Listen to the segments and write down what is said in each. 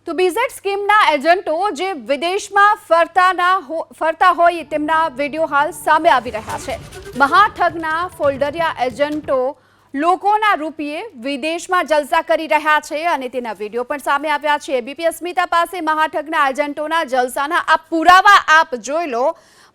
તો બીઝેડ સ્કીમના એજન્ટો જે વિદેશમાં ફરતા હોય તેમના વિડીયો હાલ સામે આવી રહ્યા છે। મહાઠગના ફોલ્ડરિયા એજન્ટો લોકોના રૂપિયે વિદેશમાં જલસા કરી રહ્યા છે અને તેના વિડીયો પણ સામે આવ્યા છે। એબીપી અસ્મિતા પાસે મહાઠગના એજન્ટોના જલસાના આ પુરાવા આપ જોઈ લો।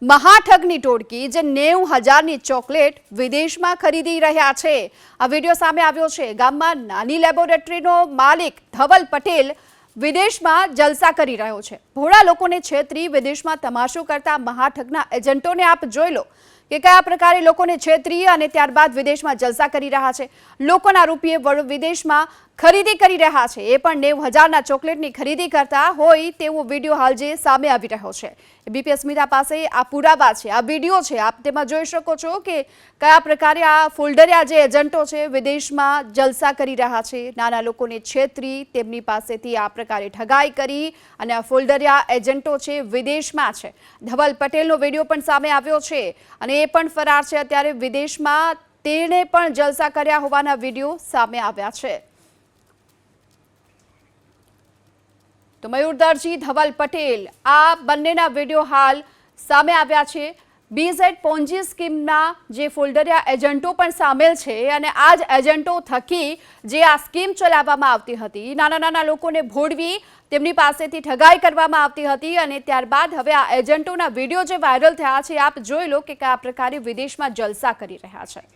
મહાઠગની ટોળકી જે 90,000ની ચોકલેટ વિદેશમાં ખરીદી રહ્યા છે। આ વિડીયો સામે આવ્યો છે। ગામમાં નાની લેબોરેટરીનો માલિક ધવલ પટેલ વિદેશમાં જલસા કરી રહ્યો છે। ભોળા લોકોને છેતરી વિદેશમાં તમાશો કરતા મહાઠગના એજન્ટોને આપ જોઈ લો કે કયા પ્રકારે લોકોને છેતરી અને ત્યારબાદ વિદેશમાં જલસા કરી રહ્યા છે। લોકોના રૂપિયે વિદેશમાં ખરીદી કરી રહ્યા છે, એ પણ 90,000ના ચોકલેટની ખરીદી કરતા હોય તેવો વિડીયો હાલ જે સામે આવી રહ્યો છે। એબીપી અસ્મિતા પાસે આ પુરાવા છે, આ વિડીયો છે, આપ તેમાં જોઈ શકો છો કે કયા પ્રકારે આ ફોલ્ડરિયા જે એજન્ટો છે વિદેશમાં જલસા કરી રહ્યા છે। નાના લોકોને છેતરી તેમની પાસેથી આ પ્રકારે ઠગાઈ કરી અને આ ફોલ્ડરિયા એજન્ટો છે વિદેશમાં છે। ધવલ પટેલનો વિડીયો પણ સામે આવ્યો છે અને એ પણ ફરાર છે। અત્યારે વિદેશમાં તેણે પણ જલસા કર્યા હોવાના વિડીયો સામે આવ્યા છે। તો મયુર દરજી, ધવલ પટેલ, આ બંનેના વિડીયો હાલ સામે આવ્યા છે। બીઝેડ પોન્જી સ્કીમના જે ફોલ્ડરિયા એજન્ટો પણ સામેલ છે અને આ જ એજન્ટો થકી જે આ સ્કીમ ચલાવવામાં આવતી હતી, નાના લોકોને ભોળવી તેમની પાસેથી ઠગાઈ કરવામાં આવતી હતી અને ત્યારબાદ હવે આ એજન્ટોના વિડીયો જે વાયરલ થયા છે, આપ જોઈ લો કે કયા પ્રકારે વિદેશમાં જલસા કરી રહ્યા છે।